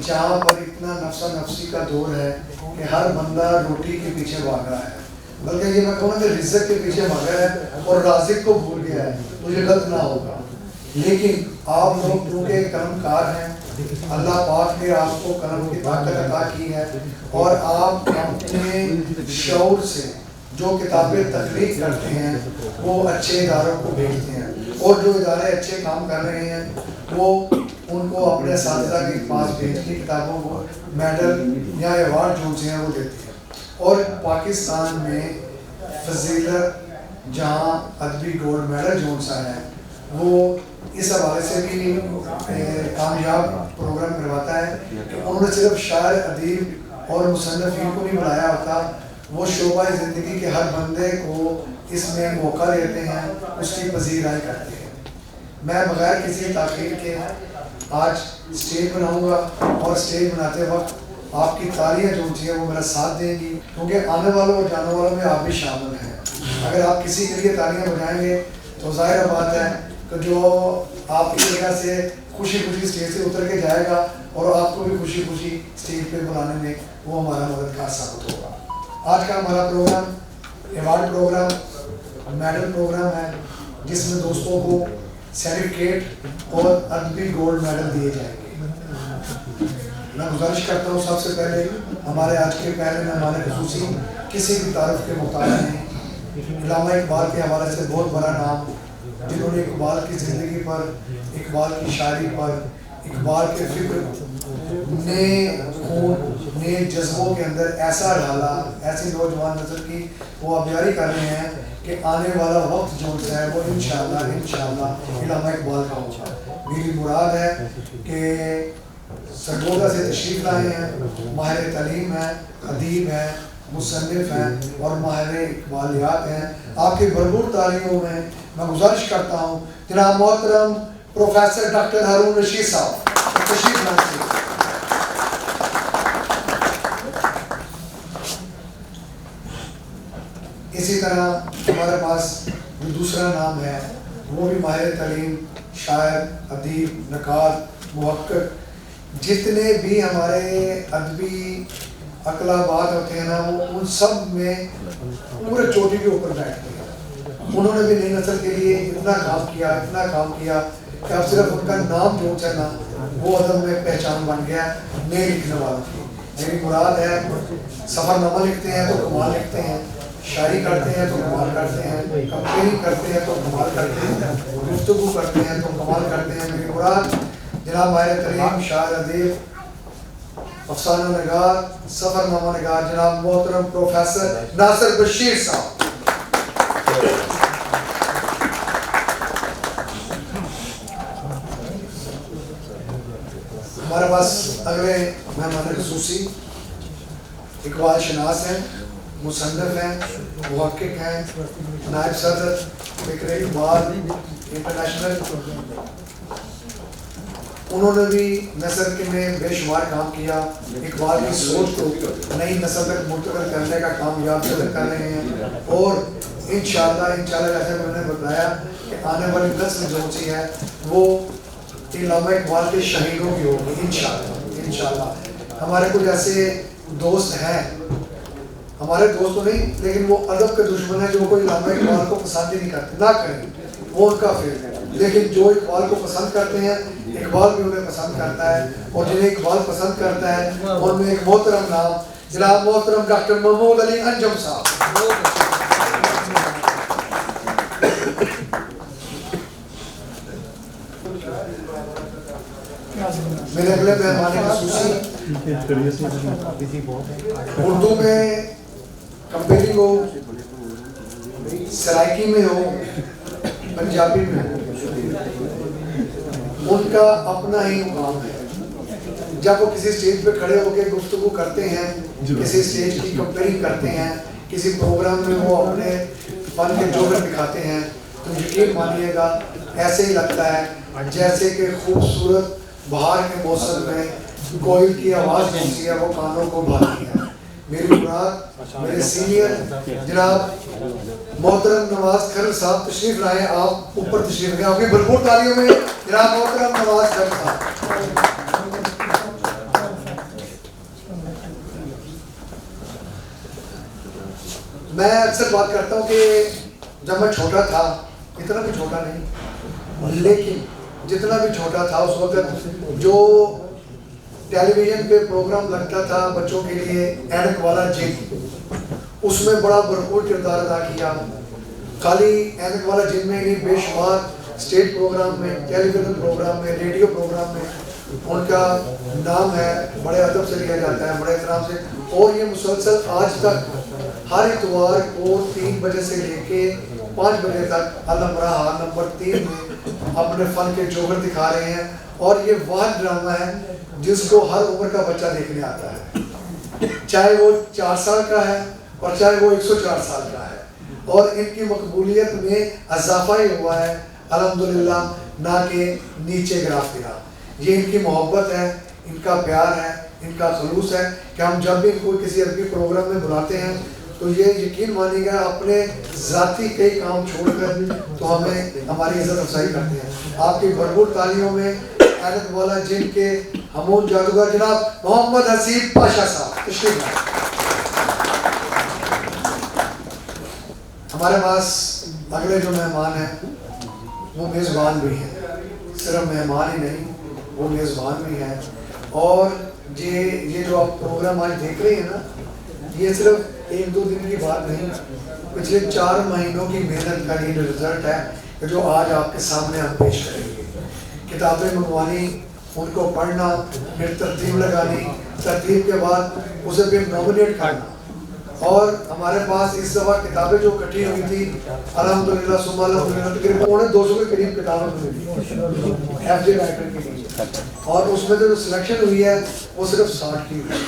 جہاں پر اتنا نفسا نفسی کا دور ہے کہ ہر بندہ روٹی کے پیچھے بھاگ رہا ہے، بلکہ یہ میں کہوں کہ رزق کے پیچھے بھاگ رہا ہے اور رازق کو بھول گیا ہے، مجھے غلط نہ ہوگا. لیکن آپ لوگ کیونکہ قلم کار ہیں، اللہ پاک نے آپ کو قلم کی طاقت عطا کی ہے اور آپ اپنے شعور سے جو کتابیں تخلیق کرتے ہیں وہ اچھے اداروں کو بھیجتے ہیں، اور جو ادارے اچھے کام کر رہے ہیں وہ ان کو اپنے اساتذہ کے پاس بھیج کے کتابوں کو میڈل یا ایوارڈ جو سے ہیں وہ دیتے ہیں. اور پاکستان میں فضیلت جہاں ادبی گولڈ میڈل جو سا ہے وہ اس حوالے سے بھی کامیاب پروگرام کرواتا ہے کہ انہوں نے صرف شاعر ادیب اور مصنفین کو نہیں بنایا ہوتا، وہ شعبہ زندگی کے ہر بندے کو اس میں موقع دیتے ہیں، اس کی پذیرائی کرتے ہیں. میں بغیر کسی تاخیر کے آج اسٹیج بناؤں گا اور اسٹیج بناتے وقت آپ کی تالیاں جو ہوتی ہیں وہ میرا ساتھ دیں گی، کیونکہ آنے والوں اور جانے والوں میں آپ بھی شامل ہیں. اگر آپ کسی کے لیے تالیاں بجائیں گے تو ظاہر بات ہے کہ جو آپ کی وجہ سے خوشی خوشی اسٹیج سے اتر کے جائے گا اور آپ کو بھی خوشی خوشی اسٹیج پہ بلانے میں وہ ہمارا مددگار ثابت ہوگا. آج کا ہمارا programme award programme medal programme ہے، جس میں دوستوں کو سرٹیفکیٹ اور ادبی گولڈ میڈل دیے جائیں گے. میں گزارش کرتا ہوں سب سے پہلے ہمارے آج کے پہلے مہمان خصوصی کسی بھی تعارف کے محتاج نہیں، علامہ اقبال کے حوالے سے بہت بڑا نام، جنہوں نے اقبال کی زندگی پر، اقبال کی شاعری پر، اقبال کے فکر نئے خون نئے جذبوں کے اندر ایسا ڈالا، ایسی نوجوان نسل کی وہ آبیاری کر رہے ہیں کہ آنے والا وقت جو ہے وہ انشاءاللہ علامہ اقبال کا ہوگا. میری مراد ہے کہ سرگودا سے تشریف لائے ہیں، ماہر تعلیم ہیں، ادیب ہیں، مصنف ہیں اور ماہر اقبالیات ہیں. آپ کی بھرپور تعلیموں میں میں گزارش کرتا ہوں جناب محترم پروفیسر ڈاکٹر ہارون رشید صاحب تشریف لائیں. اسی طرح ہمارے پاس جو دوسرا نام ہے وہ بھی ماہر تعلیم، شاعر، ادیب، نقاد، محقق، جتنے بھی ہمارے ادبی اقلابات ہوتے ہیں نا وہ ان سب میں پورے چوٹی کے اوپر بیٹھتے ہیں. انہوں نے بھی نئی نسل کے لیے اتنا کام کیا کہ اب صرف ان کا نام جو ہے نا وہ ادب میں پہچان بن گیا نئے لکھنے والوں کی. میری مراد ہے سفر نامہ لکھتے ہیں تو کمال لکھتے ہیں، شاعری کرتے ہیں تو کمال کرتے ہیں، کمپیئرنگ کرتے ہیں تو کمال کرتے ہیں، گفتگو کرتے ہیں تو کمال کرتے ہیں. میری مراد جناب ماہر تعلیم، شاعر، ادیب، افسانہ نگار، سفر نامہ نگار جناب محترم پروفیسر ناصر بشیر صاحب. ہمارے پاس اگلے مہمان خصوصی اقبال شناس ہیں، مصنف ہیں، محقق ہیں، نائب صدر فکر اقبال انٹرنیشنل. انہوں نے بھی نثر کے میں بے شمار کام کیا، اقبال کی سوچ کو نئی نسل تک منتقل کرنے کا کامیاب کر رہے ہیں اور انشاءاللہ جیسے میں نے بتایا کہ آنے والی نسل جو سی ہے وہ علامہ اقبال کے شہیدوں کی ہوگی انشاءاللہ. ہمارے کچھ ایسے دوست ہیں، ہمارے دوست تو نہیں لیکن وہ ادب کے دشمن ہیں، جو کوئی علامہ اقبال کو پسند ہی نہیں کرتے، نہ کریں وہ ان کا فیل ہے، لیکن جو اقبال کو پسند کرتے ہیں اقبال بھی انہیں پسند کرتا ہے، اور جنہیں اقبال پسند کرتا ہے ان میں ایک محترم نام جناب محترم ڈاکٹر محمود علی انجم صاحب. میرے اگلے مہمان خصوصی اردو میں کمپیرنگ ہو، سرائکی میں ہو، پنجابی میں ہو، ان کا اپنا ہی مقام ہے. جب وہ کسی اسٹیج پہ کھڑے ہو کے گفتگو کرتے ہیں، کسی اسٹیج کی کمپیرنگ کرتے ہیں، کسی پروگرام میں وہ اپنے فن کے جوہر دکھاتے ہیں تو یقین مانیے گا ایسے ہی لگتا ہے جیسے کہ خوبصورت بہار کے موسم میں کوئل کی آواز ہوتی ہے وہ کانوں کو بھاتی ہے. میری مراد میرے سینئر جناب محترم نواز کھر صاحب تشریف لائے. آپ اوپر تشریف لائے، آپ کی بھرپور تالیوں میں جناب محترم نواز کھر صاحب. میں اکثر بات کرتا ہوں کہ جب میں چھوٹا تھا، اتنا بھی چھوٹا نہیں لیکن جتنا بھی چھوٹا تھا اس وقت جو ٹیلی ویژن پہ پروگرام لگتا تھا بچوں کے لیے اینک والا جن، اس میں بڑا بھرپور کردار ادا کیا. خالی اینک والا جن میں نہیں، بے شمار اسٹیج پروگرام میں، ٹیلی ویژن پروگرام میں، ریڈیو پروگرام میں ان کا نام ہے، بڑے ادب سے لیا جاتا ہے، بڑے احترام سے. اور یہ مسلسل آج تک ہر اتوار کو 3 بجے سے لے کے 5 بجے تک الامراء نمبر 3 میں اپنے فن کے جوہر دکھا رہے ہیں. اور یہ واحد ڈرامہ ہے جس کو ہر عمر کا بچہ دیکھنے آتا ہے، چاہے وہ 4 سال کا ہے اور چاہے وہ 104 سال کا ہے. اور ان کی مقبولیت میں اضافہ ہی ہوا ہے الحمدللہ، نہ کہ نیچے گراف گرا. یہ ان کی محبت ہے، ان کا پیار ہے، ان کا خلوص ہے کہ ہم جب بھی ان کو کسی ادبی پروگرام میں بلاتے ہیں تو یہ یقین مانیے گا اپنے ذاتی کئی کام چھوڑ کر تو ہمیں ہماری عزت افزائی کرتے ہیں. آپ کی بھرپور تالیوں میں اینک والا جن کے ہمون جادوگر جناب محمد حسیب پاشا صاحب تشریف لائیں. ہمارے پاس اگلے جو مہمان ہیں وہ میزبان بھی ہیں، صرف مہمان ہی نہیں وہ میزبان بھی ہیں. اور یہ جو آپ پروگرام آج دیکھ رہے ہیں نا، یہ صرف 1-2 دن کی بات نہیں، پچھلے 4 مہینوں کی محنت کا یہ رزلٹ ہے کہ جو آج آپ کے سامنے ہم پیش کریں گے. کتابیں منگوانی، ان کو پڑھنا، پھر ترتیب لگانی، ترتیب کے بعد اسے پھر نومینیٹ کرنا. اور ہمارے پاس اس دفعہ کتابیں جو اکٹھی ہوئی تھی الحمدللہ ثم الحمدللہ تقریباً 250 کے قریب کتابیں ہوئی ایف جے رائٹر کے لیے. اور اس میں جو سلیکشن ہوئی ہے وہ صرف 60 کی ہوئی.